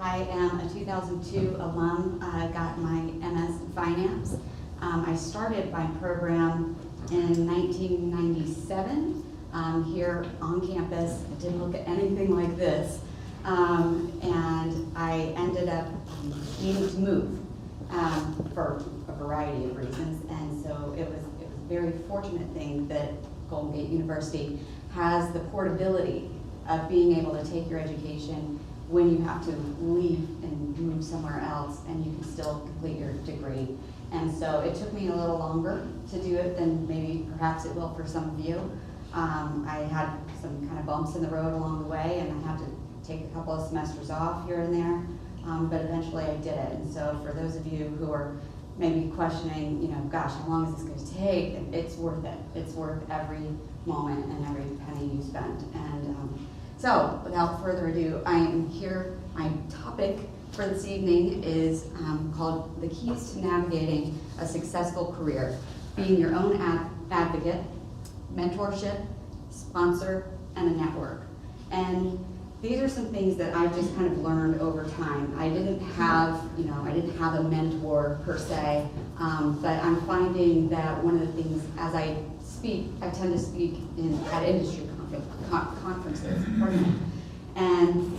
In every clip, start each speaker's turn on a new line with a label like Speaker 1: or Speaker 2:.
Speaker 1: I am a 2002 alum. I got my MS in Finance. I started my program in 1997 here on campus. It didn't look at anything like this. And I ended up needing to move for a variety of reasons. And so it was a very fortunate thing that Golden Gate University has the portability of being able to take your education when you have to leave and move somewhere else, and you can still complete your degree. And so it took me a little longer to do it than maybe perhaps it will for some of you. I had some kind of bumps in the road along the way, and I had to take a couple of semesters off here and there, but eventually I did it. And so for those of you who are maybe questioning, gosh, how long is this going to take? It's worth it. It's worth every moment and every penny you spend. And so without further ado, I am here. My topic for this evening is called The Keys to Navigating a Successful Career: Being Your Own Advocate, Mentorship, Sponsor, and a Network. And these are some things that I've just kind of learned over time. I didn't have a mentor per se, but I'm finding that one of the things, as I speak, I tend to speak at industry conferences, and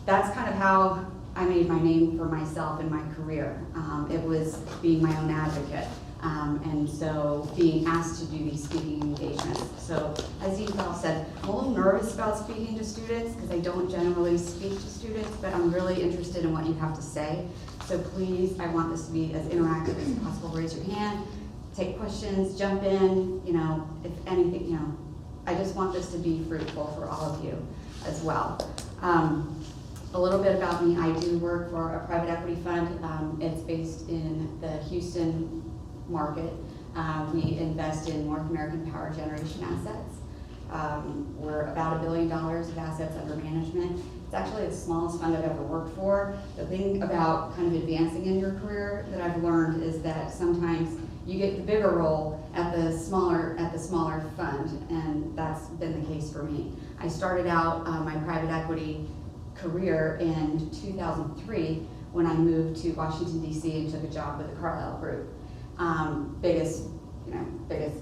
Speaker 1: that's kind of how I made my name for myself in my career. It was being my own advocate, and so being asked to do these speaking engagements. So as you all said, I'm a little nervous about speaking to students because I don't generally speak to students, but I'm really interested in what you have to say. So please, I want this to be as interactive as possible. Raise your hand, take questions, jump in, if anything, I just want this to be fruitful for all of you as well. A little bit about me: I do work for a private equity fund. It's based in the Houston market. We invest in North American power generation assets. We're about $1 billion of assets under management. It's actually the smallest fund I've ever worked for. The thing about kind of advancing in your career that I've learned is that sometimes you get the bigger role at the smaller fund, and that's been the case for me. I started out my private equity career in 2003 when I moved to Washington, D.C. and took a job with the Carlyle Group, biggest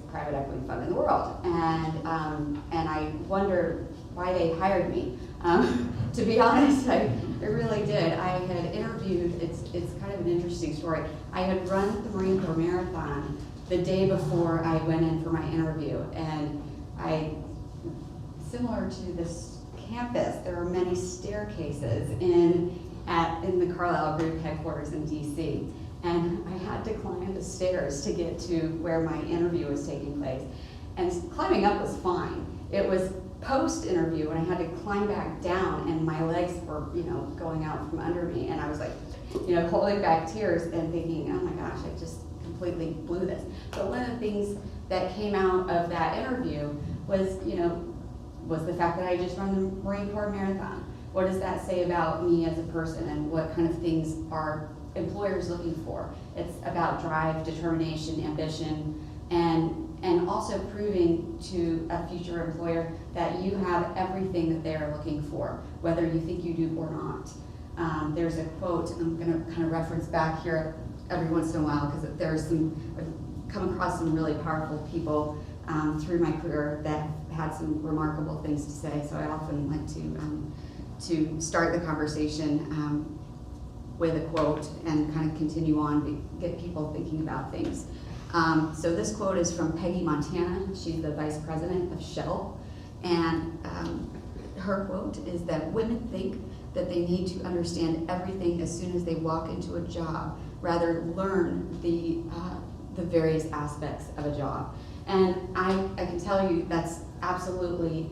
Speaker 1: private equity fund in the world. And I wondered why they hired me. To be honest, I really did. I had interviewed, it's kind of an interesting story. I had run the Marine Corps Marathon the day before I went in for my interview, and similar to this campus, there are many staircases in the Carlyle Group headquarters in DC. And I had to climb the stairs to get to where my interview was taking place. And climbing up was fine. It was post-interview, and I had to climb back down, and my legs were, going out from under me. And I was like, holding back tears and thinking, oh my gosh, I just completely blew this. But one of the things that came out of that interview was the fact that I just run the Marine Corps Marathon. What does that say about me as a person, and what kind of things are employers looking for? It's about drive, determination, ambition, and also proving to a future employer that you have everything that they are looking for, whether you think you do or not. There's a quote I'm going to kind of reference back here every once in a while, because I've come across some really powerful people through my career that had some remarkable things to say. So I often like to start the conversation with a quote and kind of continue on to get people thinking about things. So this quote is from Peggy Montana. She's the vice president of Shell. And her quote is that women think that they need to understand everything as soon as they walk into a job, rather learn the various aspects of a job. And I can tell you that's absolutely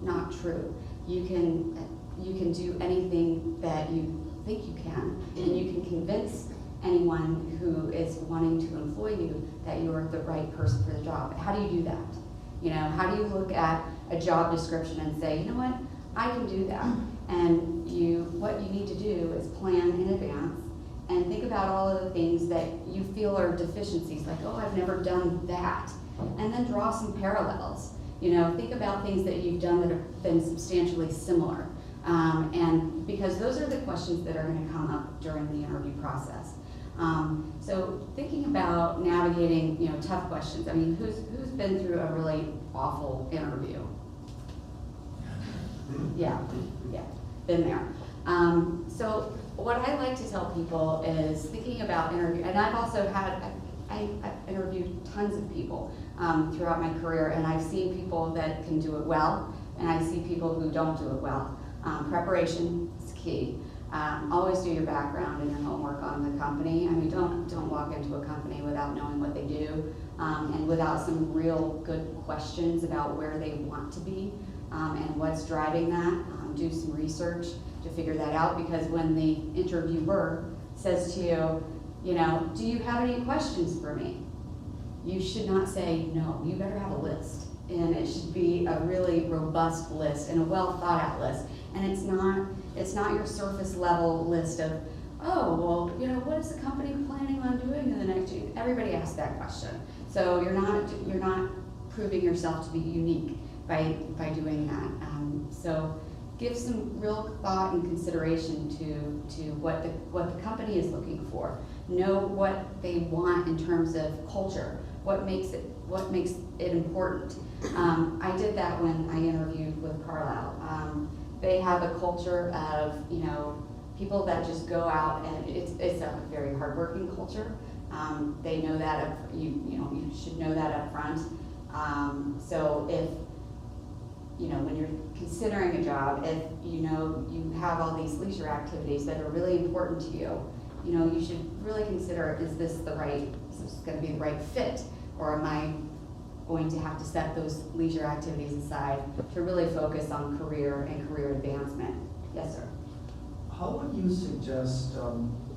Speaker 1: not true. You can do anything that you think you can, and you can convince anyone who is wanting to employ you that you're the right person for the job. But how do you do that? How do you look at a job description and say, you know what, I can do that? And what you need to do is plan in advance and think about all of the things that you feel are deficiencies, like, oh, I've never done that. And then draw some parallels. Think about things that you've done that have been substantially similar. And because those are the questions that are going to come up during the interview process. So thinking about navigating, tough questions. I mean, who's been through a really awful interview? Yeah, been there. So what I like to tell people is thinking about interview, and I've also I've interviewed tons of people throughout my career, and I've seen people that can do it well, and I see people who don't do it well. Preparation is key. Always do your background and your homework on the company. I mean, don't walk into a company without knowing what they do, and without some real good questions about where they want to be and what's driving that. Do some research to figure that out, because when the interviewer says to you, do you have any questions for me? You should not say no. You better have a list, and it should be a really robust list and a well thought out list. And it's not your surface level list of, oh, well, what is the company planning on doing in the next year? Everybody asks that question. So you're not proving yourself to be unique by doing that. So give some real thought and consideration to what the company is looking for. Know what they want in terms of culture. What makes it important. I did that when I interviewed with Carlisle. They have a culture of people that just go out, and it's a very hardworking culture. They know that you should know that up front. So if when you're considering a job, if you have all these leisure activities that are really important to you, you should really consider, is this going to be the right fit, or am I going to have to set those leisure activities aside to really focus on career and career advancement? Yes, sir.
Speaker 2: How would you suggest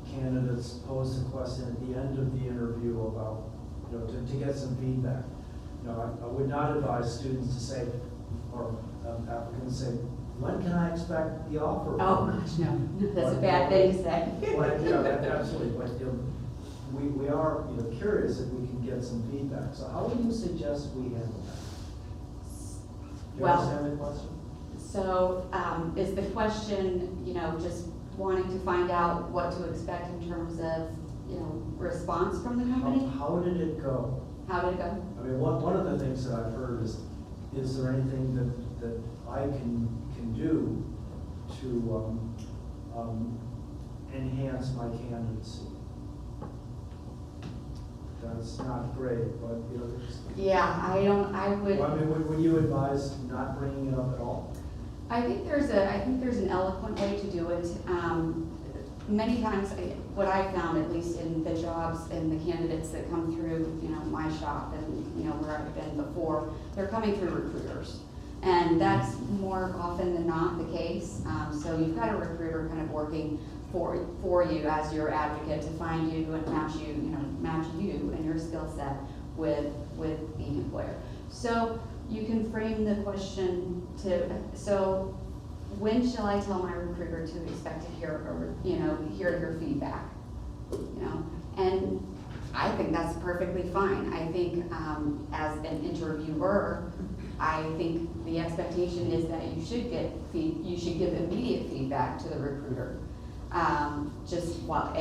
Speaker 2: candidates pose a question at the end of the interview about, to get some feedback? I would not advise students to say, or applicants say, when can I expect the offer?
Speaker 1: Oh gosh, no, that's a bad thing to say.
Speaker 2: Absolutely, but we are curious if we can get some feedback. So how would you suggest we handle that? Do you understand the question?
Speaker 1: So is the question, just wanting to find out what to expect in terms of, response from the company?
Speaker 2: How did it go?
Speaker 1: How did it go?
Speaker 2: I mean, one of the things that I've heard is there anything that I can do to enhance my candidacy? That's not great, but
Speaker 1: Yeah, I would.
Speaker 2: Well, I mean, would you advise not bringing it up at all?
Speaker 1: I think there's an eloquent way to do it. Many times, what I found, at least in the jobs and the candidates that come through, my shop and where I've been before, they're coming through recruiters, and that's more often than not the case. So you've got a recruiter kind of working for you as your advocate to find you and match you and your skill set with the employer. So you can frame the question so when shall I tell my recruiter to expect to hear your feedback? And I think that's perfectly fine. I think as an interviewer, I think the expectation is that you should give immediate feedback to the recruiter, just while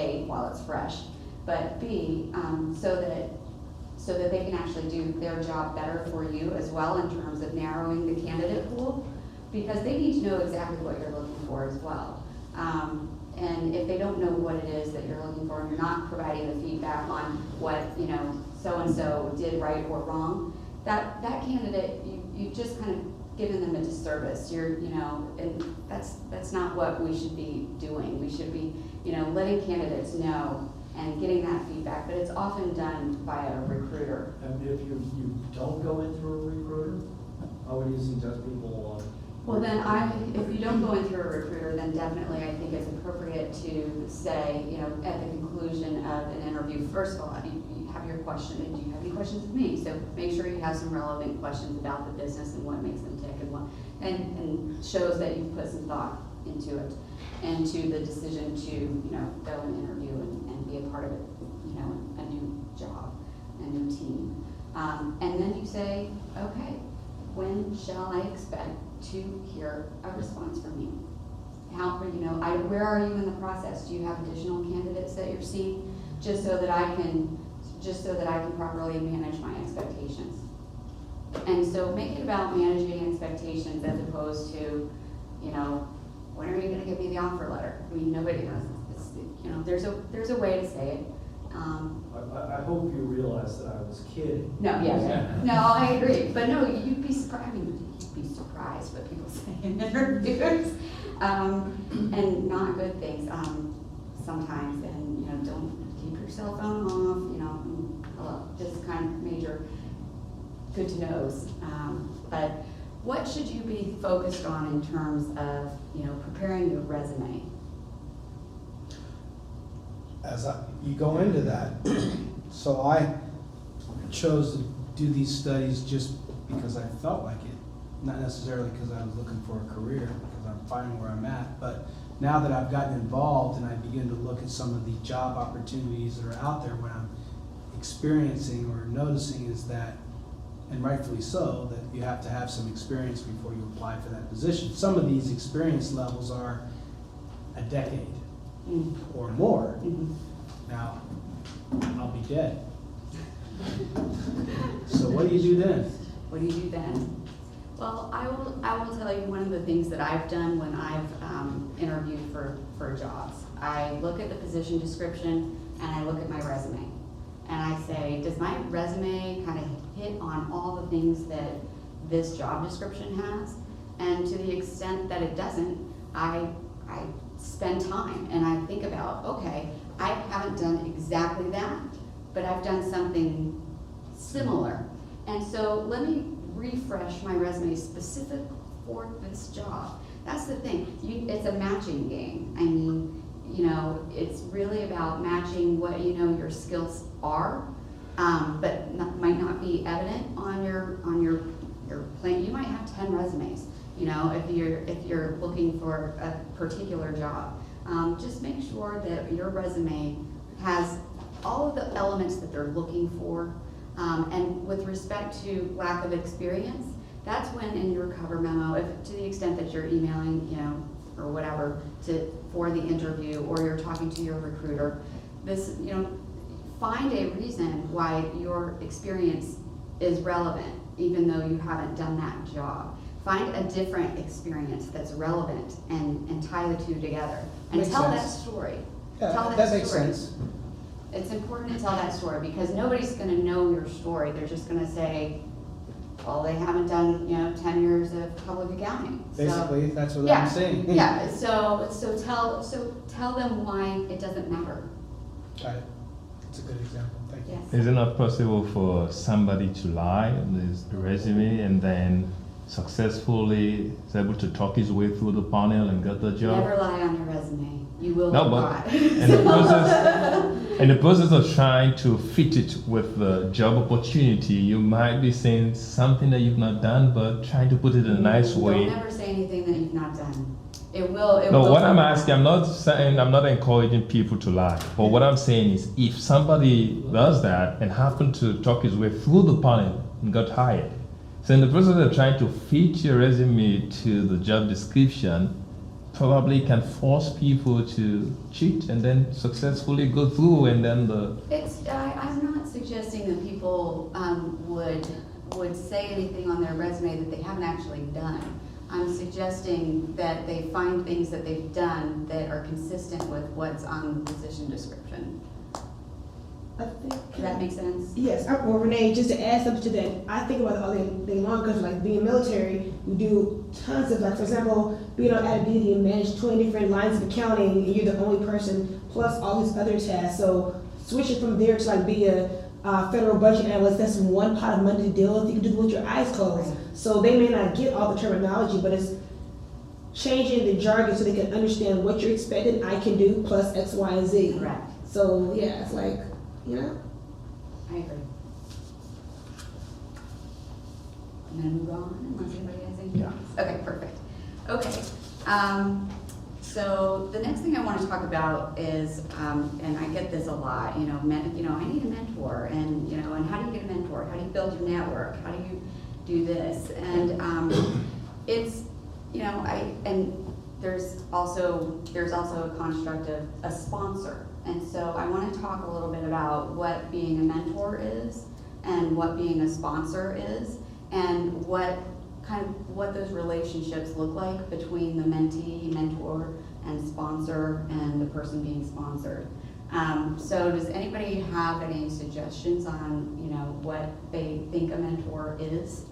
Speaker 1: it's fresh, but B, so that they can actually do their job better for you as well in terms of narrowing the candidate pool, because they need to know exactly what you're looking for as well. And if they don't know what it is that you're looking for, and you're not providing the feedback on what so-and-so did right or wrong, that candidate, you've just kind of given them a disservice. And that's not what we should be doing. We should be, letting candidates know and getting that feedback, but it's often done by a recruiter.
Speaker 2: And if you don't go in through a recruiter, how would you suggest people?
Speaker 1: Well, then if you don't go in through a recruiter, then definitely I think it's appropriate to say, at the conclusion of an interview, first of all, you have your question, and do you have any questions of me? So make sure you have some relevant questions about the business and what makes them tick, and shows that you've put some thought into it and to the decision to go and interview and be a part of it, a new job, a new team. And then you say, okay, when shall I expect to hear a response from you? where are you in the process? Do you have additional candidates that you're seeing? Just so that I can properly manage my expectations. And so make it about managing expectations as opposed to, when are you gonna give me the offer letter? I mean, nobody knows. There's a way to say it.
Speaker 2: I hope you realize that I was kidding.
Speaker 1: No, yeah, no, I agree. But no, you'd be surprised. You'd be surprised what people say in interviews, and not good things sometimes. And don't keep your cell phone off. Just kind of major good to knows. But what should you be focused on in terms of preparing your resume?
Speaker 3: You go into that. So I chose to do these studies just because I felt like it, not necessarily because I was looking for a career, because I'm fine where I'm at. But now that I've gotten involved and I begin to look at some of the job opportunities that are out there, what I'm experiencing or noticing is that, and rightfully so, that you have to have some experience before you apply for that position. Some of these experience levels are a decade or more.
Speaker 1: Mm-hmm.
Speaker 3: Now, I'll be dead. So what do you do then?
Speaker 1: What do you do then? Well, I will tell you one of the things that I've done when I've interviewed for jobs. I look at the position description and I look at my resume. And I say, does my resume kind of hit on all the things that this job description has? And to the extent that it doesn't, I spend time and I think about, okay, I haven't done exactly that, but I've done something similar. And so let me refresh my resume specific for this job. That's the thing, it's a matching game. I mean, it's really about matching what your skills are, but might not be evident on your plan. You might have 10 resumes, if you're looking for a particular job. Just make sure that your resume has all of the elements that they're looking for. And with respect to lack of experience, that's when in your cover memo, to the extent that you're emailing, or whatever, for the interview, or you're talking to your recruiter, find a reason why your experience is relevant, even though you haven't done that job. Find a different experience that's relevant and tie the two together. And
Speaker 3: Makes
Speaker 1: tell
Speaker 3: sense.
Speaker 1: that story.
Speaker 3: Yeah,
Speaker 1: Tell
Speaker 3: that makes
Speaker 1: story.
Speaker 3: sense.
Speaker 1: It's important to tell that story because nobody's going to know your story. They're just going to say, well, they haven't done 10 years of public accounting.
Speaker 3: Basically, that's what
Speaker 1: Yeah.
Speaker 3: I'm saying.
Speaker 1: Yeah. So tell them why it doesn't matter.
Speaker 3: Got it. That's a good example. Thank you.
Speaker 1: Yes.
Speaker 4: Is it not possible for somebody to lie on his resume and then successfully is able to talk his way through the panel and get the job?
Speaker 1: Never lie on your resume. You will
Speaker 4: No,
Speaker 1: not.
Speaker 4: but in the process of trying to fit it with the job opportunity, you might be saying something that you've not done, but trying to put it in a nice way.
Speaker 1: Don't never say anything that you've not done. It will.
Speaker 4: No, what I'm asking, I'm not encouraging people to lie. But what I'm saying is, if somebody does that and happened to talk his way through the panel and got hired, so in the process of trying to fit your resume to the job description, probably can force people to cheat and then successfully go through, and then
Speaker 1: I'm not suggesting that people would say anything on their resume that they haven't actually done. I'm suggesting that they find things that they've done that are consistent with what's on the position description.
Speaker 5: I think.
Speaker 1: Does that make sense?
Speaker 5: Yes, well, Renee, just to add something to that, I think about it all day long because, like, being military, you do tons of, like, for example, being on active duty and manage 20 different lines of accounting, and you're the only person, plus all these other tasks. So switching from there to, like, be a federal budget analyst, that's one pot of money to deal with. You can do it with your eyes closed.
Speaker 1: Right.
Speaker 5: So they may not get all the terminology, but it's changing the jargon so they can understand what you're expecting. I can do plus X, Y, and Z.
Speaker 1: Correct.
Speaker 5: So yeah, it's like,
Speaker 1: I agree. I'm gonna move on unless anybody has anything
Speaker 4: Yeah.
Speaker 1: else. Okay, perfect. Okay, so the next thing I want to talk about is, and I get this a lot, I need a mentor, and and how do you get a mentor? How do you build your network? How do you do this? And it's, and there's also a construct of a sponsor. And so I want to talk a little bit about what being a mentor is and what being a sponsor is, and what those relationships look like between the mentee, mentor, and sponsor, and the person being sponsored. So does anybody have any suggestions on, what they think a mentor is?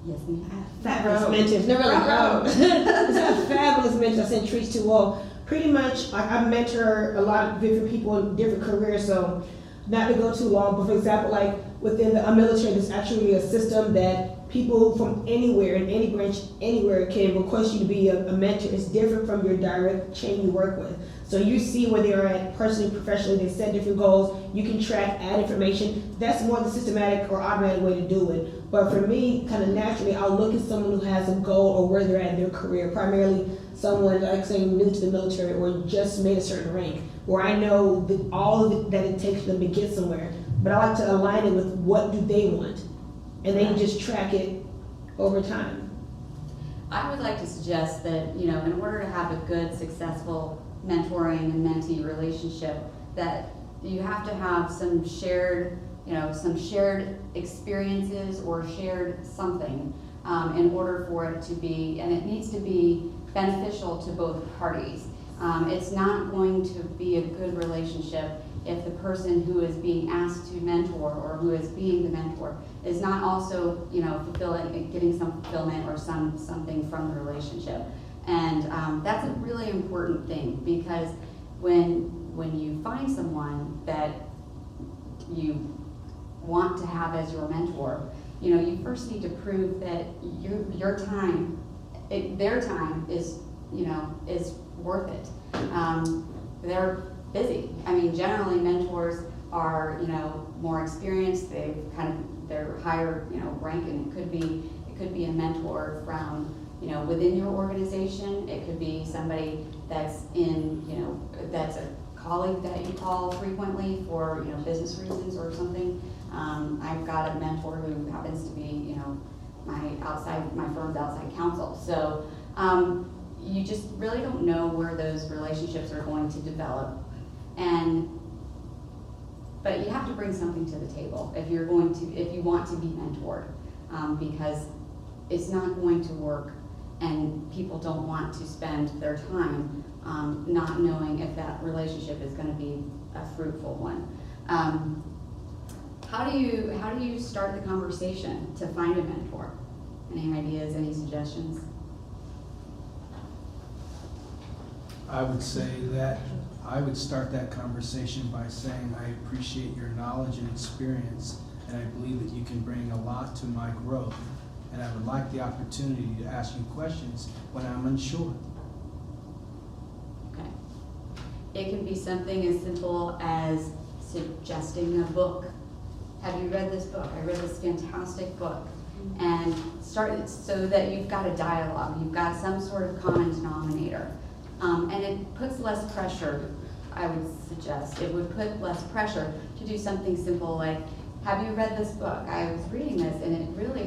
Speaker 1: Yes, ma'am.
Speaker 5: Fabulous mentors. No, really, it's a fabulous mentors. I sent treats to. Well, pretty much, I mentor a lot of different people in different careers. So, not to go too long, but for example, like within the military, there's actually a system that people from anywhere, in any branch, anywhere, can request you to be a mentor. It's different from your direct chain you work with. So you see where they are at personally, professionally. They set different goals. You can track, add information. That's more the systematic or automatic way to do it. But for me, kind of naturally, I'll look at someone who has a goal or where they're at in their career. Primarily, someone like saying new to the military or just made a certain rank, where I know all of it that it takes for them to get somewhere. But I like to align it with what do they want, and then just track it over time.
Speaker 1: I would like to suggest that, in order to have a good, successful mentoring and mentee relationship, that you have to have some shared experiences or shared something in order for it to be, and it needs to be beneficial to both parties. It's not going to be a good relationship if the person who is being asked to mentor or who is being the mentor is not also, getting some fulfillment or something from the relationship. And that's a really important thing, because when you find someone that you want to have as your mentor, you first need to prove that your time, their time is worth it. They're busy. I mean, generally mentors are, more experienced. They're higher, rank, and it could be a mentor from, within your organization. It could be somebody that's that's a colleague that you call frequently for, business reasons or something. I've got a mentor who happens to be, my firm's outside counsel. So you just really don't know where those relationships are going to develop. But you have to bring something to the table if you want to be mentored, because it's not going to work, and people don't want to spend their time not knowing if that relationship is going to be a fruitful one. How do you start the conversation to find a mentor? Any ideas? Any suggestions?
Speaker 3: I would say that I would start that conversation by saying, I appreciate your knowledge and experience, and I believe that you can bring a lot to my growth, and I would like the opportunity to ask you questions when I'm unsure.
Speaker 1: Okay. It can be something as simple as suggesting a book. Have you read this book? I read this fantastic book. And start it so that you've got a dialogue, you've got some sort of common denominator. And it puts less pressure, I would suggest. It would put less pressure to do something simple like, have you read this book? I was reading this and it really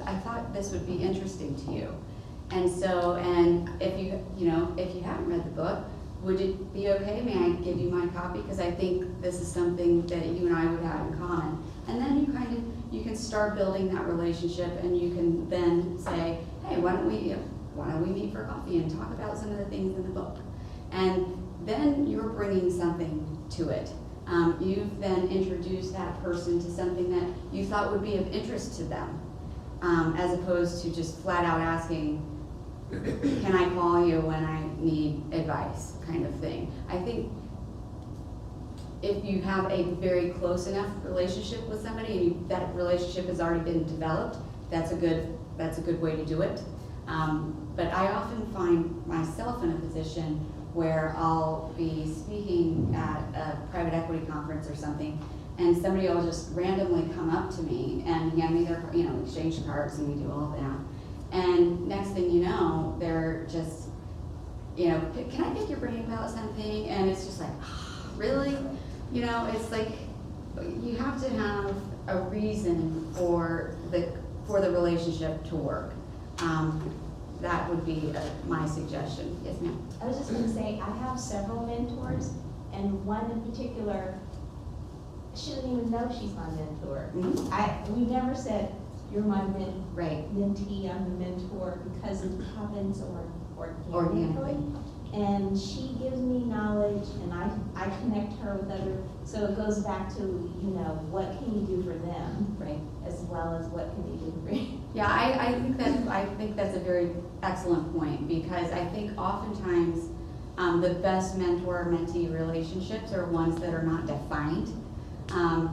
Speaker 1: I thought this would be interesting to you. And so, and if you haven't read the book, would it be okay? May I give you my copy? Because I think this is something that you and I would have in common. And then you can start building that relationship, and you can then say, hey, why don't we meet for coffee and talk about some of the things in the book? And then you're bringing something to it. You've then introduced that person to something that you thought would be of interest to them, as opposed to just flat out asking, can I call you when I need advice, kind of thing. I think if you have a very close enough relationship with somebody and that relationship has already been developed, that's a good way to do it. But I often find myself in a position where I'll be speaking at a private equity conference or something, and somebody will just randomly come up to me and hand me their, exchange cards, and we do all of that. And next thing you know, they're just, can I pick your brain about something? And it's just like, really? It's like, you have to have a reason for the relationship to work. that would be my suggestion. Yes, ma'am?
Speaker 6: I was just gonna say, I have several mentors, and one in particular, she doesn't even know she's my mentor.
Speaker 1: Mhm.
Speaker 6: We never said, you're my
Speaker 1: Right.
Speaker 6: mentee, I'm the mentor, because it happens organically.
Speaker 1: Organically.
Speaker 6: And she gives me knowledge, and I connect her with other, so it goes back to, you know, what can you do for them,
Speaker 1: Right.
Speaker 6: as well as what can you do for me.
Speaker 1: Yeah, I think that's a very excellent point, because I think oftentimes the best mentor-mentee relationships are ones that are not defined.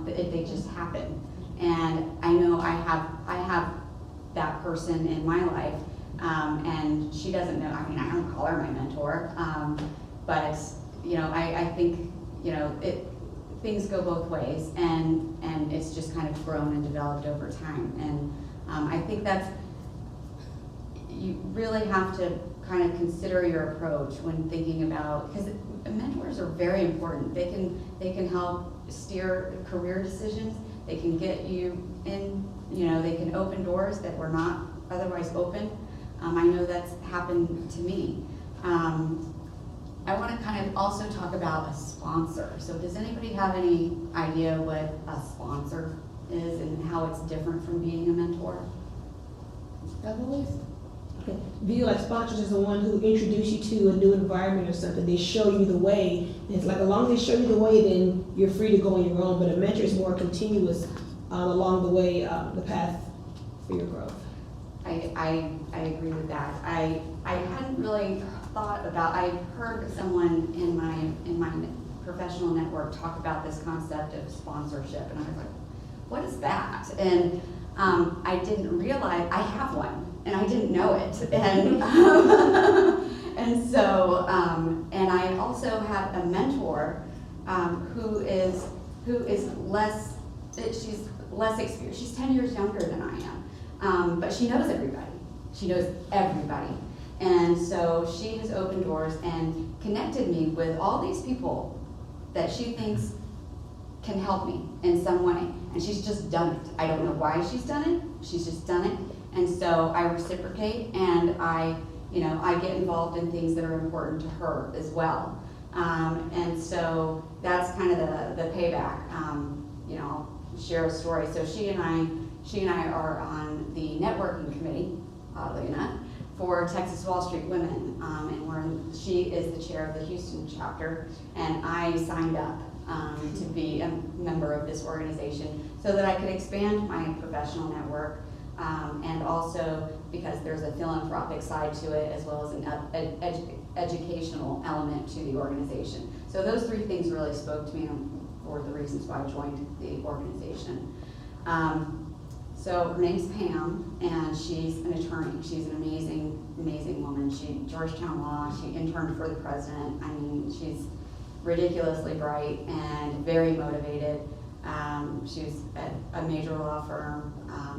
Speaker 1: They just happen. And I know I have that person in my life, and she doesn't know. I mean, I don't call her my mentor, but you know, I think, you know, things go both ways, and it's just kind of grown and developed over time. And I think that's, you really have to kind of consider your approach when thinking about, because mentors are very important. They can help steer career decisions. They can get you in, you know, they can open doors that were not otherwise open. I know that's happened to me. I want to kind of also talk about a sponsor. So does anybody have any idea what a sponsor is and how it's different from being a mentor?
Speaker 5: Otherwise? Okay. View like sponsors is the one who introduce you to a new environment or something. They show you the way. And it's like, as long as they show you the way, then you're free to go on your own. But a mentor is more continuous along the way, the path for your growth.
Speaker 1: I agree with that. I hadn't really thought about, I heard someone in my professional network talk about this concept of sponsorship, and I was like, what is that? And I didn't realize, I have one, and I didn't know it. And and so, and I also have a mentor who is less, she's less experienced. She's 10 years younger than I am, but she knows everybody. She knows everybody. And so she has opened doors and connected me with all these people that she thinks can help me in some way. And she's just done it. I don't know why she's done it. She's just done it. And so I reciprocate, and I get involved in things that are important to her as well. And so that's kind of the payback. I'll share a story. So she and I are on the networking committee, oddly enough, for Texas Wall Street Women, and she is the chair of the Houston chapter, and I signed up to be a member of this organization so that I could expand my professional network, and also because there's a philanthropic side to it as well as an educational element to the organization. So those three things really spoke to me for the reasons why I joined the organization. So her name's Pam, and she's an attorney. She's an amazing, amazing woman. Georgetown Law, she interned for the president. I mean, she's ridiculously bright and very motivated. She was at a major law firm,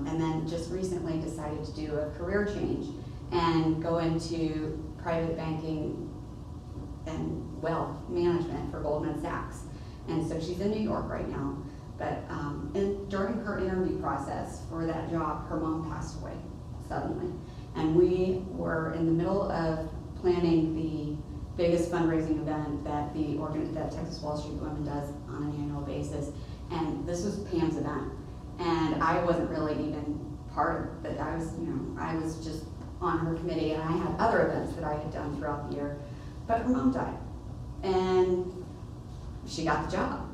Speaker 1: and then just recently decided to do a career change and go into private banking and wealth management for Goldman Sachs. And so she's in New York right now. But during her interview process for that job, her mom passed away suddenly. And we were in the middle of planning the biggest fundraising event that that Texas Wall Street Women does on an annual basis. And this was Pam's event. And I wasn't really even part of it. I was just on her committee, and I had other events that I had done throughout the year. But her mom died. And she got the job.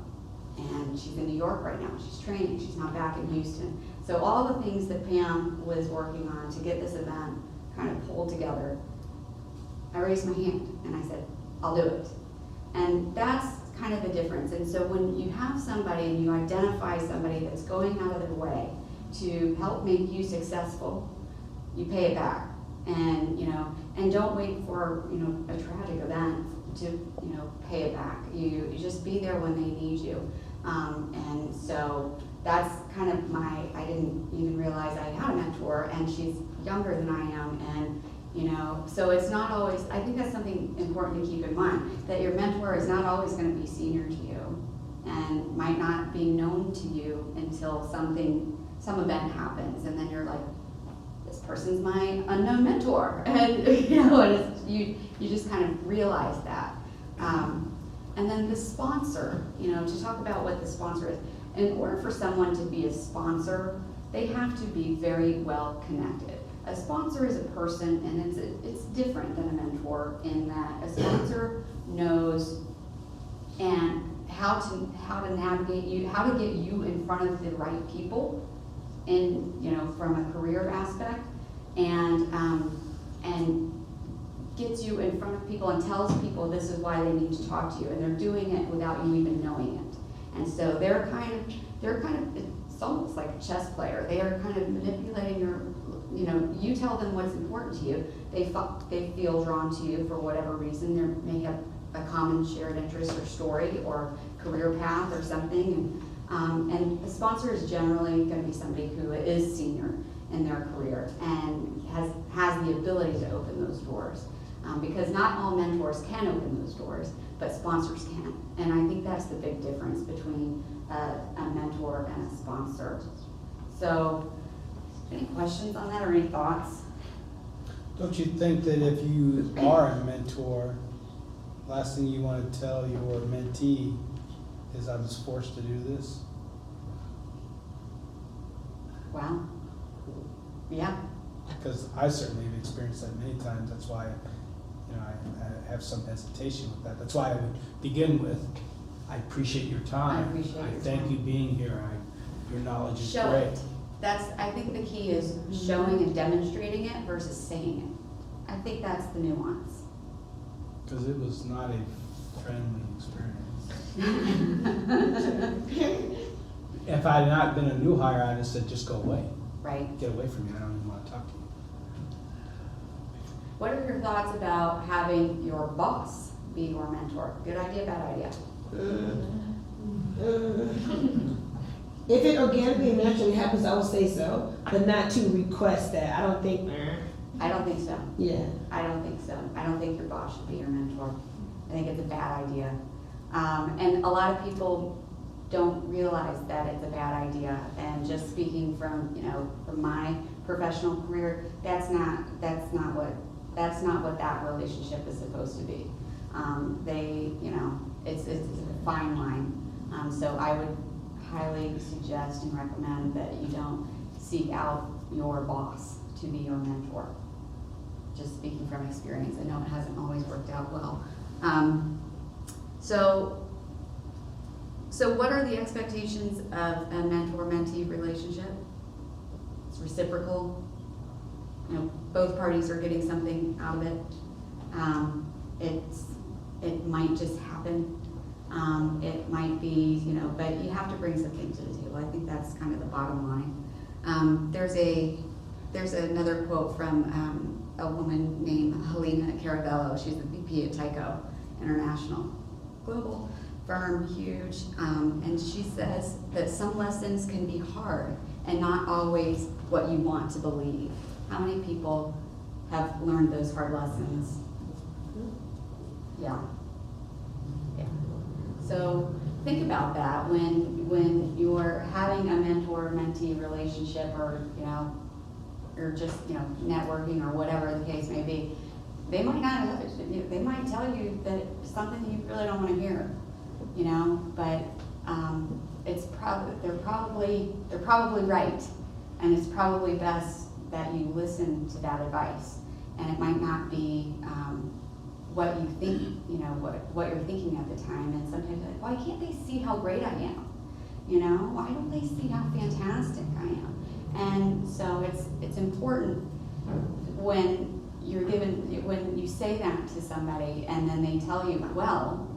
Speaker 1: And she's in New York right now. She's training. She's not back in Houston. So all the things that Pam was working on to get this event kind of pulled together, I raised my hand and I said, I'll do it. And that's kind of the difference. And so when you have somebody and you identify somebody that's going out of their way to help make you successful, you pay it back. And don't wait for a tragic event to pay it back. You just be there when they need you. And so that's kind of I didn't even realize I had a mentor, and she's younger than I am, and so it's not always, I think that's something important to keep in mind, that your mentor is not always going to be senior to you and might not be known to you until some event happens, and then you're like, this person's my unknown mentor, and you just kind of realize that. And then the sponsor, to talk about what the sponsor is. In order for someone to be a sponsor, they have to be very well connected. A sponsor is a person, and it's different than a mentor in that a sponsor knows and how to navigate you, how to get you in front of the right people, from a career aspect, and gets you in front of people and tells people this is why they need to talk to you, and they're doing it without you even knowing it. And so they're kind of it's almost like a chess player. They are kind of manipulating you tell them what's important to you. They feel drawn to you for whatever reason. They may have a common shared interest or story or career path or something. And a sponsor is generally going to be somebody who is senior in their career and has the ability to open those doors. Because not all mentors can open those doors, but sponsors can. And I think that's the big difference between a mentor and a sponsor. So, any questions on that or any thoughts?
Speaker 3: Don't you think that if you are a mentor, last thing you want to tell your mentee is I was forced to do this?
Speaker 1: Well, yeah.
Speaker 3: Because I certainly have experienced that many times. That's why, I have some hesitation with that. That's why I would begin with, I appreciate your time.
Speaker 1: I appreciate your
Speaker 3: thank
Speaker 1: time.
Speaker 3: you being here. Your knowledge is
Speaker 1: Show
Speaker 3: great.
Speaker 1: it. I think the key is showing and demonstrating it versus saying it. I think that's the nuance.
Speaker 3: Because it was not a friendly experience. If I had not been a new hire, I'd have said, just go away.
Speaker 1: Right.
Speaker 3: Get away from me. I don't even want to talk to you.
Speaker 1: What are your thoughts about having your boss be your mentor? Good idea, bad idea?
Speaker 5: If it organically and naturally happens, I would say so, but not to request that. I don't think.
Speaker 1: I don't think so.
Speaker 5: Yeah.
Speaker 1: I don't think so. I don't think your boss should be your mentor. I think it's a bad idea. And a lot of people don't realize that it's a bad idea. And just speaking from my professional career, that's not what that relationship is supposed to be. It's a fine line. So I would highly suggest and recommend that you don't seek out your boss to be your mentor. Just speaking from experience, I know it hasn't always worked out well. So what are the expectations of a mentor-mentee relationship? It's reciprocal. Both parties are getting something out of it. It might just happen. It might be, but you have to bring something to the table. I think that's kind of the bottom line. There's another quote from a woman named Helena Caravello. She's the VP at Tyco International, global firm, huge, and she says that some lessons can be hard and not always what you want to believe. How many people have learned those hard lessons? Yeah. So think about that when you're having a mentor-mentee relationship, or or just networking or whatever the case may be. They might tell you that it's something you really don't want to hear, but they're probably right, and it's probably best that you listen to that advice. And it might not be what you think, what you're thinking at the time. And sometimes you're like, why can't they see how great I am? Why don't they see how fantastic I am? And so it's important when you say that to somebody and then they tell you, well,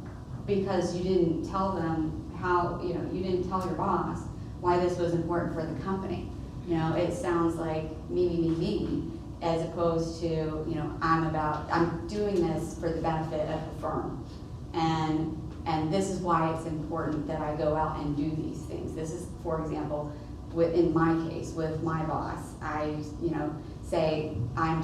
Speaker 1: because you didn't tell them how, you didn't tell your boss why this was important for the company. It sounds like me, as opposed to, I'm doing this for the benefit of the firm. And this is why it's important that I go out and do these things. This is, for example, in my case, with my boss, I, say I'm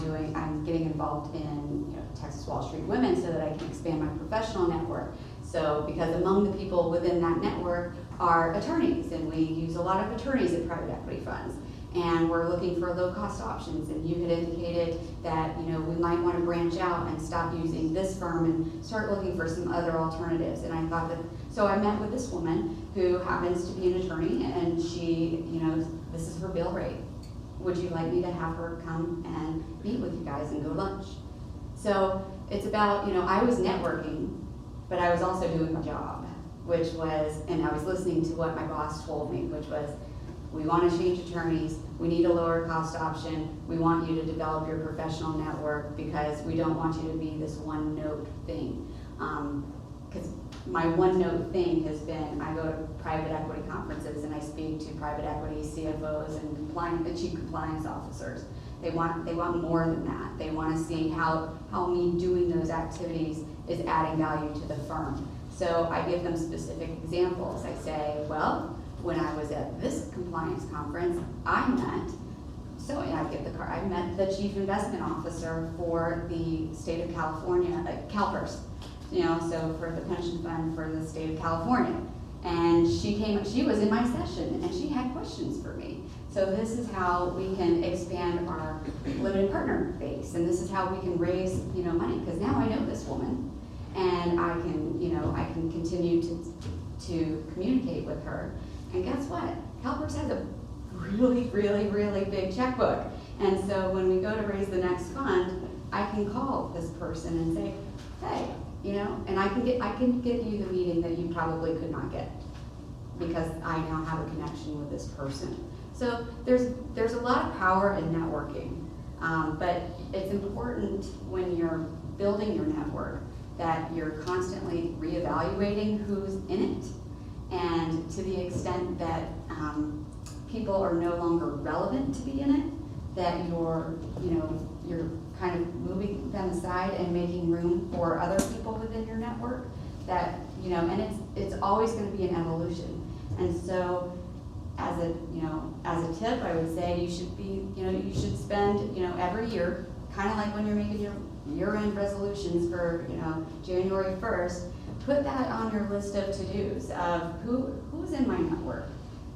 Speaker 1: getting involved in Texas Wall Street Women so that I can expand my professional network. So, because among the people within that network are attorneys, and we use a lot of attorneys at private equity funds. and we're looking for low-cost options, and you had indicated that, you know, we might want to branch out and stop using this firm and start looking for some other alternatives. And I thought that, so I met with this woman who happens to be an attorney, and she, you know, this is her bill rate. Would you like me to have her come and meet with you guys and go lunch? So it's about, you know, I was networking, but I was also doing my job, which was, and I was listening to what my boss told me, which was, we want to change attorneys, we need a lower cost option, we want you to develop your professional network because we don't want you to be this one note thing. Because my one note thing has been, I go to private equity conferences and I speak to private equity CFOs and the chief compliance officers. They want more than that. They want to see how me doing those activities is adding value to the firm. So I give them specific examples. I say, well, when I was at this compliance conference, I met the chief investment officer for the state of California, CalPERS, you know, so for the pension fund for the state of California. And she was in my session and she had questions for me. So this is how we can expand our limited partner base, and this is how we can raise, you know, money, because now I know this woman and I can continue to communicate with her. And guess what? CalPERS has a really, really, really big checkbook. And so when we go to raise the next fund, I can call this person and say, hey, you know, and I can get you the meeting that you probably could not get because I now have a connection with this person. So there's a lot of power in networking, but it's important when you're building your network that you're constantly reevaluating who's in it. And to the extent that people are no longer relevant to be in it, that you're kind of moving them aside and making room for other people within your network. That, you know, and it's always going to be an evolution. And so, as a tip, I would say you should spend, you know, every year, kind of like when you're making your year-end resolutions for, you know, January 1st. Put that on your list of to-dos of who's in my network.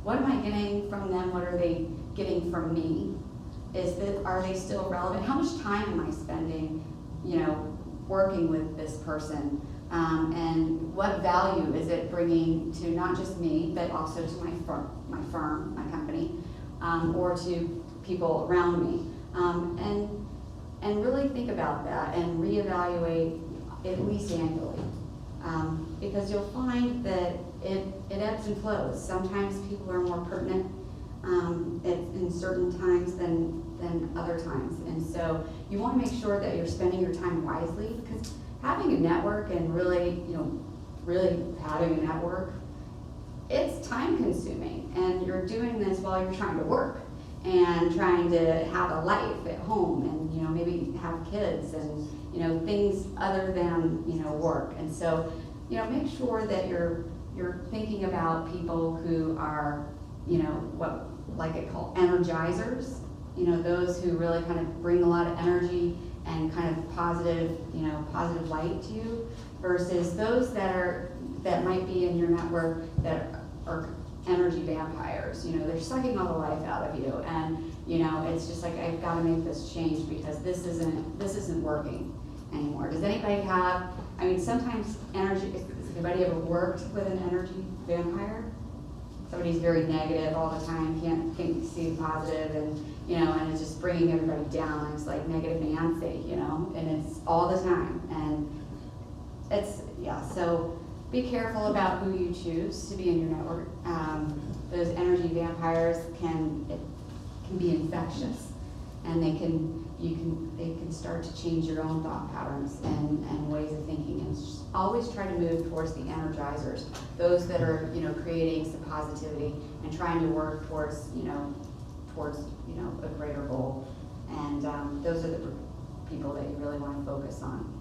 Speaker 1: What am I getting from them? What are they getting from me? Are they still relevant? How much time am I spending, you know, working with this person? And what value is it bringing to not just me, but also to my firm, my company, or to people around me? And really think about that and reevaluate at least annually. Because you'll find that it ebbs and flows. Sometimes people are more pertinent in certain times than other times. And so you want to make sure that you're spending your time wisely, because having a network and really having a network, it's time consuming. And you're doing this while you're trying to work and trying to have a life at home and, you know, maybe have kids and, you know, things other than, you know, work. And so, you know, make sure that you're thinking about people who are, you know, what like it called energizers, you know, those who really kind of bring a lot of energy and kind of positive light to you, versus those that might be in your network that are energy vampires. You know, they're sucking all the life out of you, and, you know, it's just like, I've got to make this change because this isn't working anymore. Does anybody have, I mean, sometimes energy, has anybody ever worked with an energy vampire? Somebody's very negative all the time, can't see the positive, and, you know, and it's just bringing everybody down. It's like negative Nancy, you know, and it's all the time. And it's, yeah, so be careful about who you choose to be in your network. Those energy vampires can be infectious, and they can start to change your own thought patterns and ways of thinking. And just always try to move towards the energizers, those that are, you know, creating some positivity and trying to work towards a greater goal. And those are the people that you really want to focus on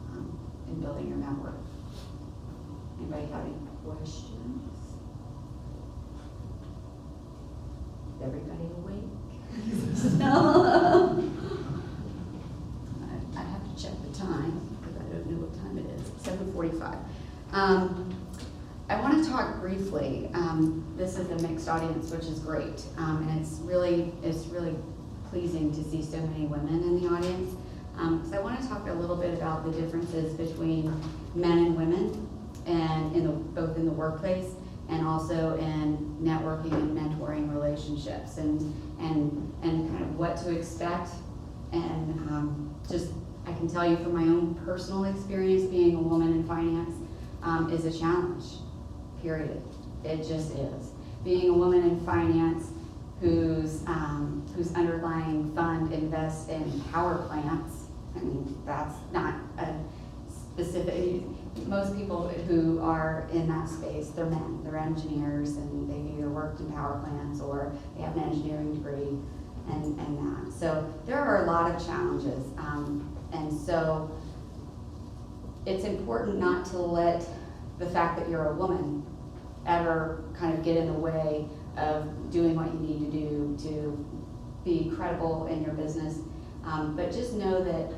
Speaker 1: in building your network. Anybody have any questions? Is everybody awake? No. I have to check the time because I don't know what time it is. 7:45. I want to talk briefly, this is a mixed audience, which is great. And it's really pleasing to see so many women in the audience. So I want to talk a little bit about the differences between men and women, and both in the workplace and also in networking and mentoring relationships, and kind of what to expect. And just, I can tell you from my own personal experience, being a woman in finance is a challenge, period. It just is. Being a woman in finance whose underlying fund invests in power plants, I mean, that's not a specific, most people who are in that space, they're men, they're engineers, and they've either worked in power plants or they have an engineering degree and that. So there are a lot of challenges. And so it's important not to let the fact that you're a woman ever kind of get in the way of doing what you need to do to be credible in your business. But just know that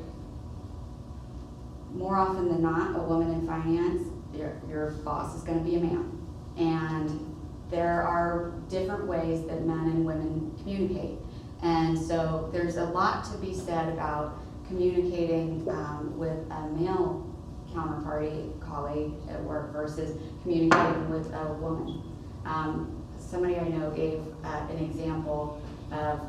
Speaker 1: more often than not, a woman in finance, your boss is going to be a man. And there are different ways that men and women communicate. And so there's a lot to be said about communicating with a male counterparty colleague at work versus communicating with a woman. Somebody I know gave an example of,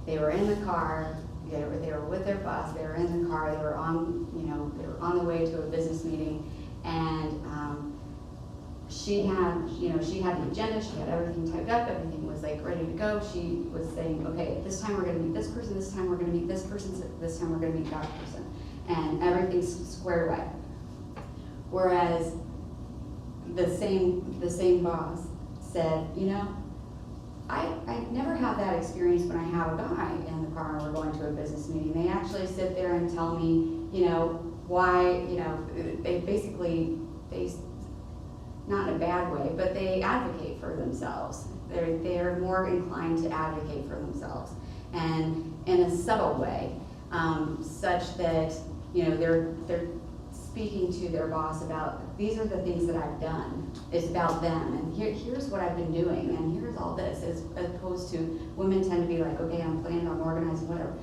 Speaker 1: they were in the car, they were with their boss, they were in the car, they were on the way to a business meeting, and she had the agenda, she had everything typed up, everything was like ready to go. She was saying, okay, this time we're gonna meet this person, this time we're gonna meet this person, this time we're gonna meet that person, and everything's squared away. Whereas the same boss said, I never have that experience when I have a guy in the car and we're going to a business meeting. They actually sit there and tell me, why, they basically, not in a bad way, but they advocate for themselves. They're more inclined to advocate for themselves, and in a subtle way, such that, they're speaking to their boss about, these are the things that I've done. It's about them, and here's what I've been doing, and here's all this, as opposed to women tend to be like, okay, I'm planning on organizing, whatever.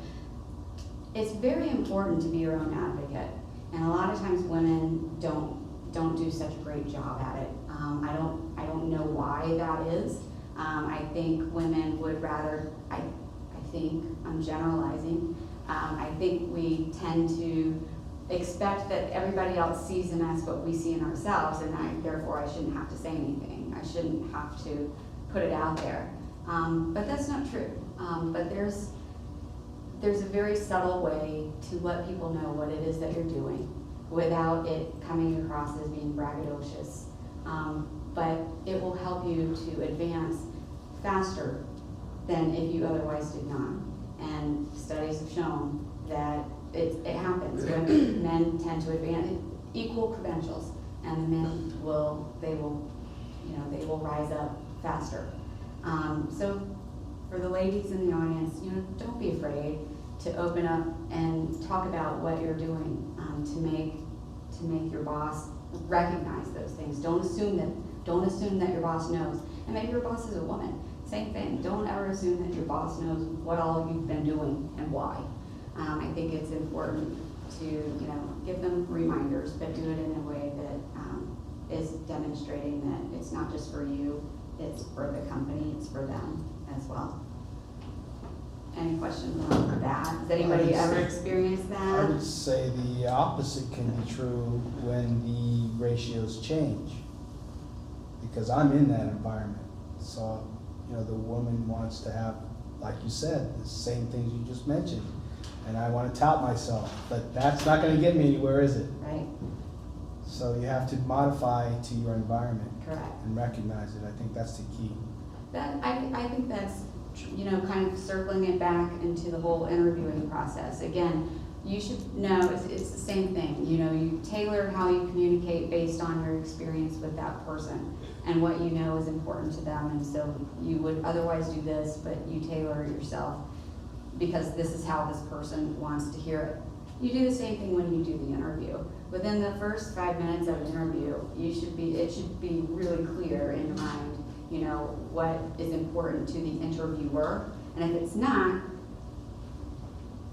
Speaker 1: It's very important to be your own advocate, and a lot of times women don't do such a great job at it. I don't know why that is. I think women would rather, I think, I'm generalizing, I think we tend to expect that everybody else sees in us what we see in ourselves, and therefore I shouldn't have to say anything. I shouldn't have to put it out there. But that's not true. But there's a very subtle way to let people know what it is that you're doing without it coming across as being braggadocious. But it will help you to advance faster than if you otherwise did not. And studies have shown that it happens when men tend to advance equal credentials, and the men will rise up faster. So for the ladies in the audience, don't be afraid to open up and talk about what you're doing to make your boss recognize those things. Don't assume that your boss knows. And maybe your boss is a woman. Same thing. Don't ever assume that your boss knows what all you've been doing and why. I think it's important to give them reminders, but do it in a way that is demonstrating that it's not just for you, it's for the company, it's for them as well. Any questions on that? Has anybody ever experienced
Speaker 3: I
Speaker 1: that?
Speaker 3: would say the opposite can be true when the ratios change, because I'm in that environment. So, the woman wants to have, like you said, the same things you just mentioned, and I want to tout myself, but that's not going to get me anywhere, is it?
Speaker 1: Right,
Speaker 3: So you have to modify to your environment
Speaker 1: correct.
Speaker 3: and recognize it. I think that's the key.
Speaker 1: I think that's, kind of circling it back into the whole interviewing process. Again, you should know it's the same thing. You tailor how you communicate based on your experience with that person and what you know is important to them. And so you would otherwise do this, but you tailor it yourself because this is how this person wants to hear it. You do the same thing when you do the interview. Within the first 5 minutes of an interview, it should be really clear in your mind, you know, what is important to the interviewer. And if it's not,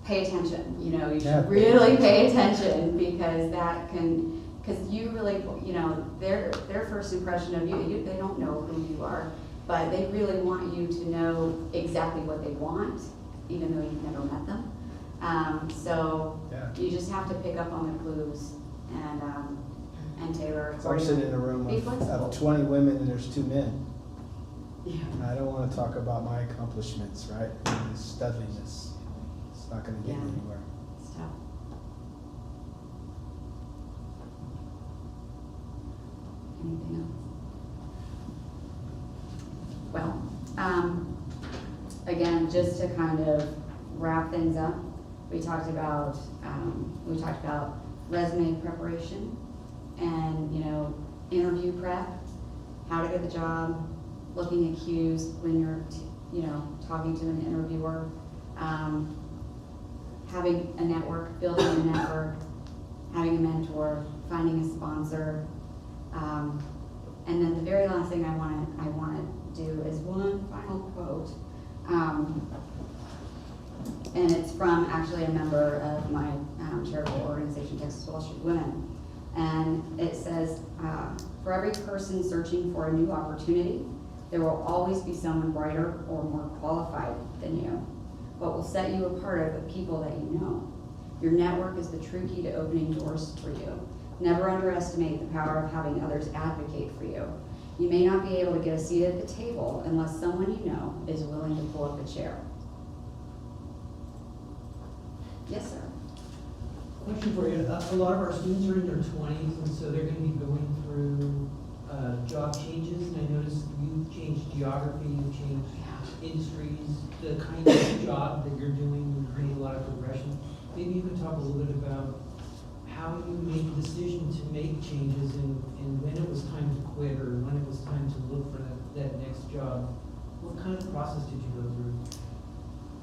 Speaker 1: pay attention, you know, you
Speaker 3: Yeah.
Speaker 1: should really pay attention because you really, you know, their first impression of you, they don't know who you are, but they really want you to know exactly what they want, even though you've never met them. So
Speaker 3: Yeah.
Speaker 1: you just have to pick up on the clues and tailor.
Speaker 3: So I'm sitting in a room
Speaker 1: Be
Speaker 3: of
Speaker 1: flexible.
Speaker 3: 20 women and there's 2 men.
Speaker 1: Yeah.
Speaker 3: And I don't want to talk about my accomplishments, right? And studliness. It's not going to get me
Speaker 1: Yeah.
Speaker 3: anywhere.
Speaker 1: It's tough. Anything else? Well, again, just to kind of wrap things up, we talked about resume preparation and, you know, interview prep, how to get the job, looking at cues when you're, you know, talking to an interviewer, having a network, building a network, having a mentor, finding a sponsor. And then the very last thing I want to do is one final quote. And it's from actually a member of my charitable organization, Texas Wall Street Women. And it says, for every person searching for a new opportunity, there will always be someone brighter or more qualified than you. What will set you apart are the people that you know. Your network is the true key to opening doors for you. Never underestimate the power of having others advocate for you. You may not be able to get a seat at the table unless someone you know is willing to pull up a chair. Yes, sir.
Speaker 7: Question for you. A lot of our students are in their 20s, and so they're going to be going through job changes. And I noticed you've changed geography, you've changed industries, the kind of job that you're doing, you've made a lot of progression. Maybe you could talk a little bit about how you made the decision to make changes and when it was time to quit or when it was time to look for that next job. What kind of process did you go through?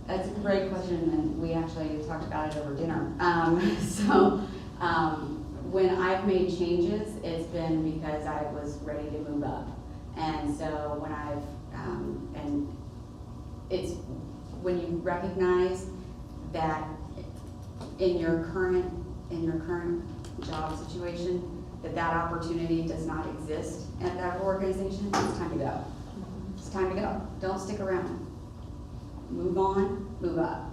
Speaker 1: That's a great question, and we actually talked about it over dinner. When I've made changes, it's been because I was ready to move up. And so when it's when you recognize that in your current job situation, that opportunity does not exist at that organization, it's time to go. It's time to go. Don't stick around. Move on, move up.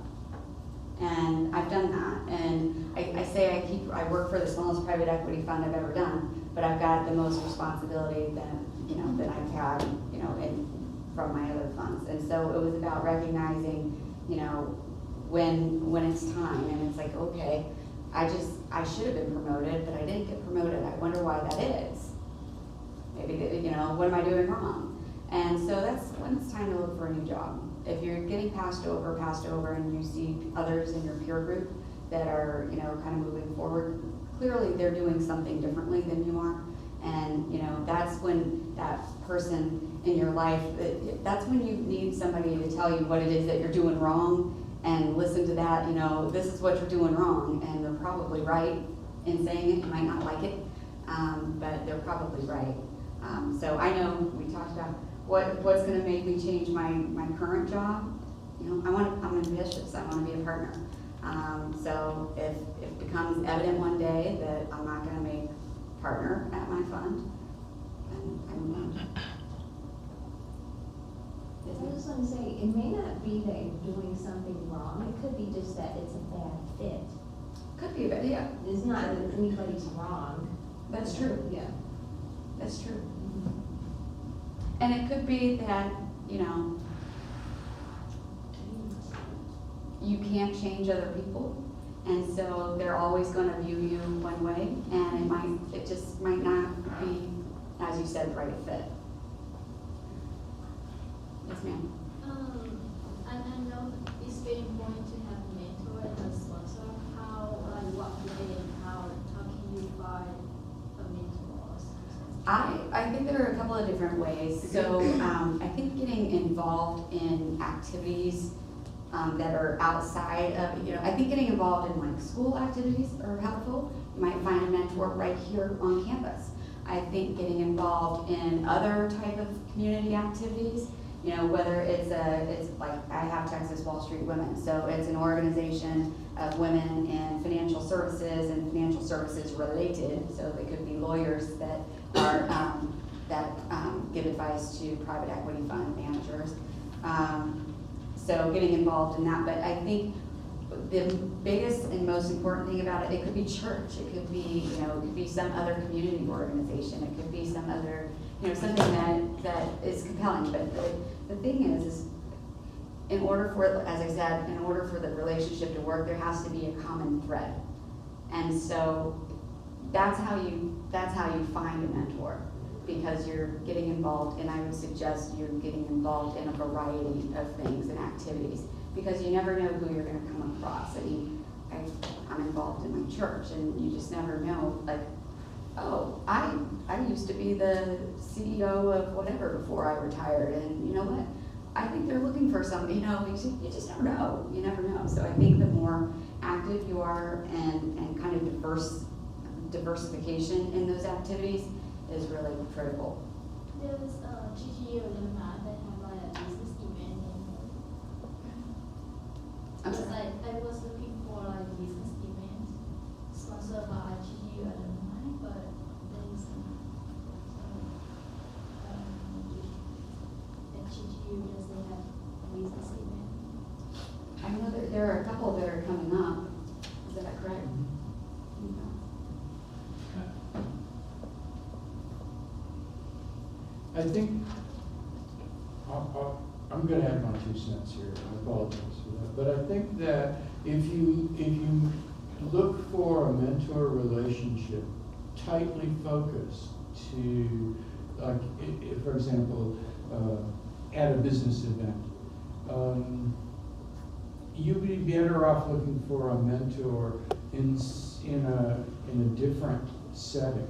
Speaker 1: And I've done that. And I work for the smallest private equity fund I've ever done, but I've got the most responsibility that I've had, from my other funds. And so it was about recognizing, when it's time, and it's like, okay, I should have been promoted, but I didn't get promoted. I wonder why that is. Maybe, what am I doing wrong? And so that's when it's time to look for a new job. If you're getting passed over, and you see others in your peer group that are, kind of moving forward, clearly they're doing something differently than you are. And, that's when that person in your life, that's when you need somebody to tell you what it is that you're doing wrong and listen to that, this is what you're doing wrong. And they're probably right in saying it. You might not like it, but they're probably right. So I know we talked about what's going to make me change my current job. I'm ambitious. I want to be a partner. So if it becomes evident one day that I'm not going to make partner at my fund, then I move on.
Speaker 6: I just want to say, it may not be that you're doing something wrong. It could be just that it's a bad fit.
Speaker 1: Could be a bit, yeah.
Speaker 6: It's not that anybody's wrong.
Speaker 1: That's true.
Speaker 6: Yeah.
Speaker 1: That's true. And it could be that, you can't change other people, and so they're always going to view you one way, and it just might not be, as you said, the right fit. Yes, ma'am.
Speaker 8: And I know it's very important to have a mentor and a sponsor. What way and how can you find a mentor or something?
Speaker 1: I think there are a couple of different ways. So I think getting involved in activities that are outside of, I think getting involved in like school activities are helpful. You might find a mentor right here on campus. I think getting involved in other type of community activities, whether it's like, I have Texas Wall Street Women, so it's an organization of women in financial services and financial services related, so they could be lawyers that are, give advice to private equity fund managers. So getting involved in that, but I think the biggest and most important thing about it could be church, it could be some other community organization, it could be some other, something that is compelling. But the thing is in order for, as I said, in order for the relationship to work, there has to be a common thread. And so that's how you find a mentor, because you're getting involved, and I would suggest you're getting involved in a variety of things and activities, because you never know who you're going to come across. I mean, I'm involved in my church, and you just never know, like, oh, I used to be the CEO of whatever before I retired, and you know what? I think they're looking for something, you just never know. You never know. So I think the more active you are and kind of diversification in those activities is really critical.
Speaker 8: There was GGU alumni that have like a business event.
Speaker 1: I'm sorry.
Speaker 8: I was looking for like business event sponsored by GGU alumni, but there is at GGU does they have a business event?
Speaker 1: I know there are a couple that are coming up. Is that correct?
Speaker 9: I think, I'm gonna add my 2 cents here, I apologize for that, but I think that if you look for a mentor relationship tightly focused to, like, for example, at a business event, you'd be better off looking for a mentor in a different setting.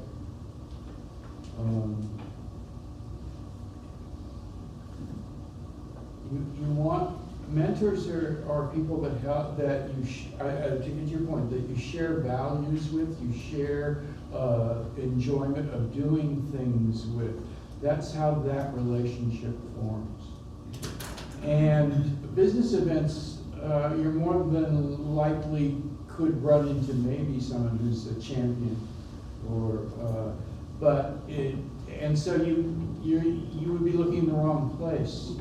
Speaker 9: You want, mentors are people that help, that to get your point, that you share values with, you share enjoyment of doing things with. That's how that relationship forms. And business events, you're more than likely could run into maybe someone who's a champion, and so you would be looking in the wrong place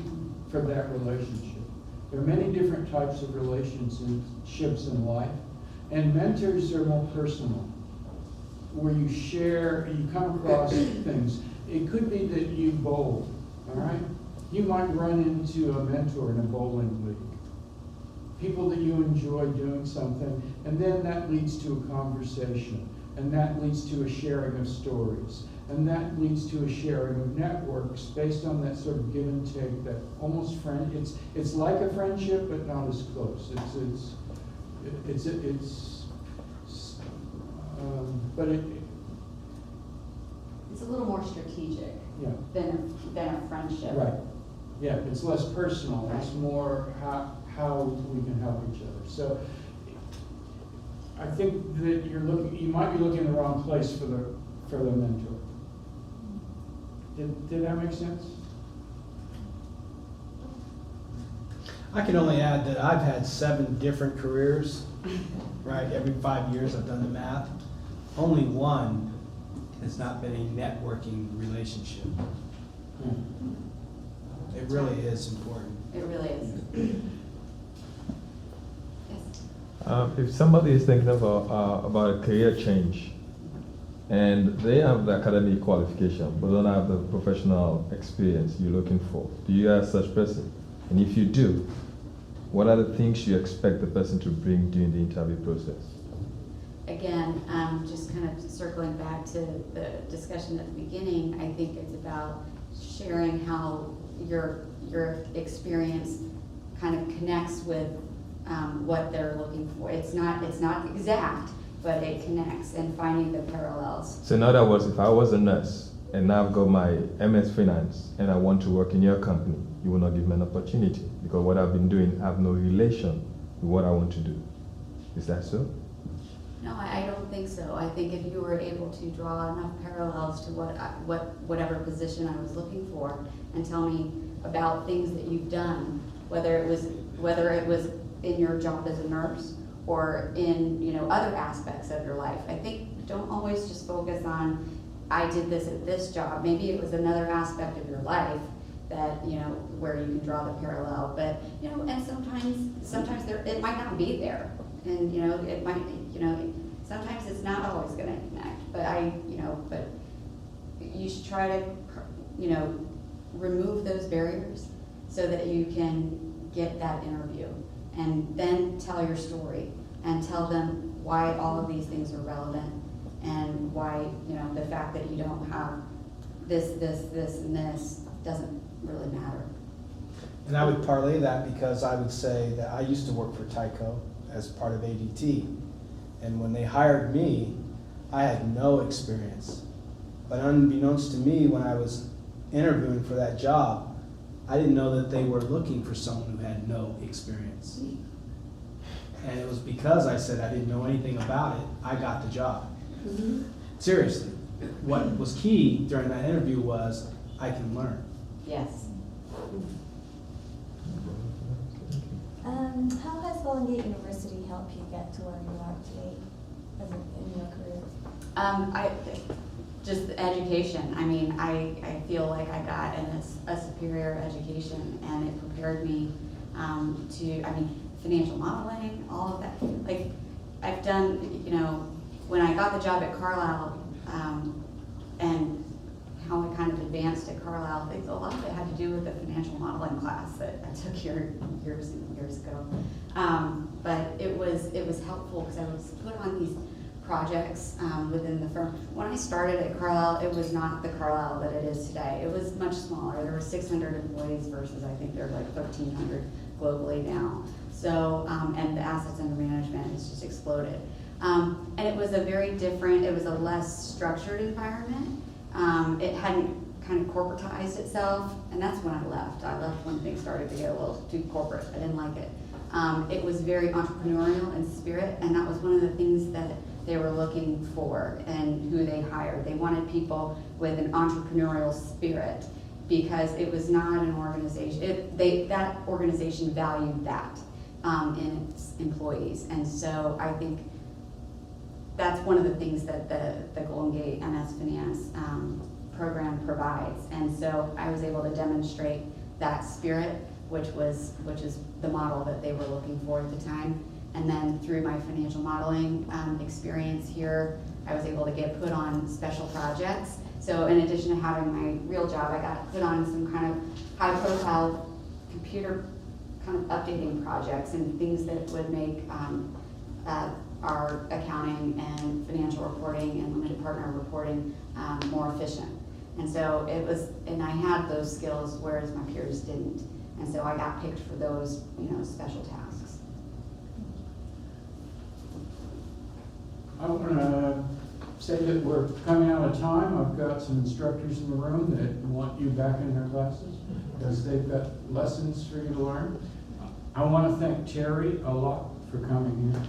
Speaker 9: for that relationship. There are many different types of relationships in life, and mentors are more personal, where you share, you come across things. It could be that you bowl, all right? You might run into a mentor in a bowling league. People that you enjoy doing something, and then that leads to a conversation, and that leads to a sharing of stories, and that leads to a sharing of networks based on that sort of give and take, that almost it's like a friendship, but not as close.
Speaker 1: It's a little more strategic,
Speaker 9: yeah.
Speaker 1: than a friendship.
Speaker 9: Right. Yeah, it's less personal.
Speaker 1: Right.
Speaker 9: It's more how we can help each other. So I think that you might be looking in the wrong place for the mentor. Did that make sense?
Speaker 3: I can only add that I've had 7 different careers, right? Every 5 years I've done the math. Only one has not been a networking relationship. It really is important.
Speaker 1: It really is. Yes.
Speaker 4: If somebody is thinking about a career change, and they have the academic qualification, but don't have the professional experience you're looking for, do you ask such person? And if you do, what are the things you expect the person to bring during the interview process?
Speaker 1: Again, just kind of circling back to the discussion at the beginning, I think it's about sharing how your experience kind of connects with what they're looking for. It's not exact, but it connects, and finding the parallels.
Speaker 4: So in other words, if I was a nurse and now I've got my MS Finance, and I want to work in your company, you will not give me an opportunity because what I've been doing have no relation with what I want to do. Is that so?
Speaker 1: No, I don't think so. I think if you were able to draw enough parallels to whatever position I was looking for, and tell me about things that you've done, whether it was in your job as a nurse or in, you know, other aspects of your life. I think don't always just focus on, I did this at this job. Maybe it was another aspect of your life that, you know, where you can draw the parallel. But, you know, and sometimes it might not be there. And, you know, it might, you know, sometimes it's not always gonna connect. But you should try to, you know, remove those barriers so that you can get that interview. And then tell your story and tell them why all of these things are relevant and why, you know, the fact that you don't have this, and this doesn't really matter.
Speaker 3: And I would parlay that because I would say that I used to work for Tyco as part of ADT. And when they hired me, I had no experience. But unbeknownst to me, when I was interviewing for that job, I didn't know that they were looking for someone who had no experience. And it was because I said I didn't know anything about it, I got the job. Seriously. What was key during that interview was I can learn.
Speaker 1: Yes.
Speaker 10: How has Golden Gate University helped you get to where you are today in your career?
Speaker 1: Just education. I mean, I feel like I got a superior education, and it prepared me financial modeling, all of that. Like, I've done, you know, when I got the job at Carlisle, and how I kind of advanced at Carlisle, a lot of it had to do with the financial modeling class that I took here years and years ago. But it was helpful because I was put on these projects within the firm. When I started at Carlisle, it was not the Carlisle that it is today. It was much smaller. There were 600 employees versus I think there are like 1,300 globally now. So, and the assets under management has just exploded. And it was a very different, it was a less structured environment. It hadn't kind of corporatized itself, and that's when I left. I left when things started to get a little too corporate. I didn't like it. It was very entrepreneurial in spirit, and that was one of the things that they were looking for and who they hired. They wanted people with an entrepreneurial spirit because it was not an organization, that organization valued that in its employees. And so I think that's one of the things that the Golden Gate MS Finance program provides. And so I was able to demonstrate that spirit, which is the model that they were looking for at the time. And then through my financial modeling experience here, I was able to get put on special projects. So in addition to having my real job, I got put on some kind of high profile computer kind of updating projects and things that would make our accounting and financial reporting and limited partner reporting more efficient. And so and I had those skills, whereas my peers didn't. And so I got picked for those, special tasks.
Speaker 9: I want to say that we're coming out of time. I've got some instructors in the room that want you back in their classes because they've got lessons for you to learn. I want to thank Terry a lot for coming here.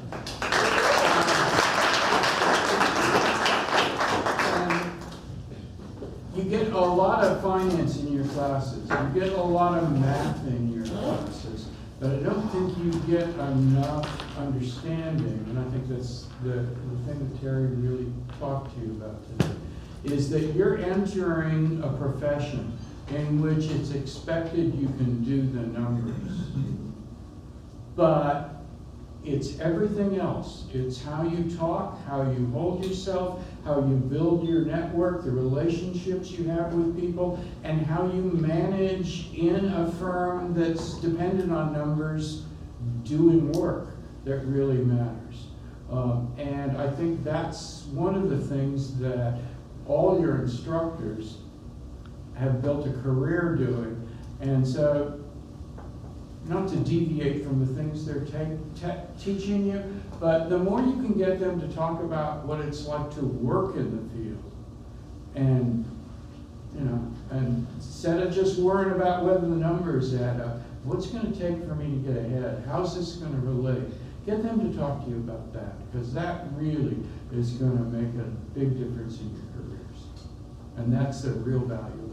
Speaker 9: You get a lot of finance in your classes. You get a lot of math in your classes. But I don't think you get enough understanding, and I think that's the thing that Terry really talked to you about today, is that you're entering a profession in which it's expected you can do the numbers. But it's everything else. It's how you talk, how you hold yourself, how you build your network, the relationships you have with people, and how you manage in a firm that's dependent on numbers doing work that really matters. And I think that's one of the things that all your instructors have built a career doing. And so, not to deviate from the things they're teaching you, but the more you can get them to talk about what it's like to work in the field and you know, and instead of just worrying about whether the numbers add up, what's gonna take for me to get ahead? How's this gonna relate? Get them to talk to you about that, because that really is gonna make a big difference in your careers. And that's the real value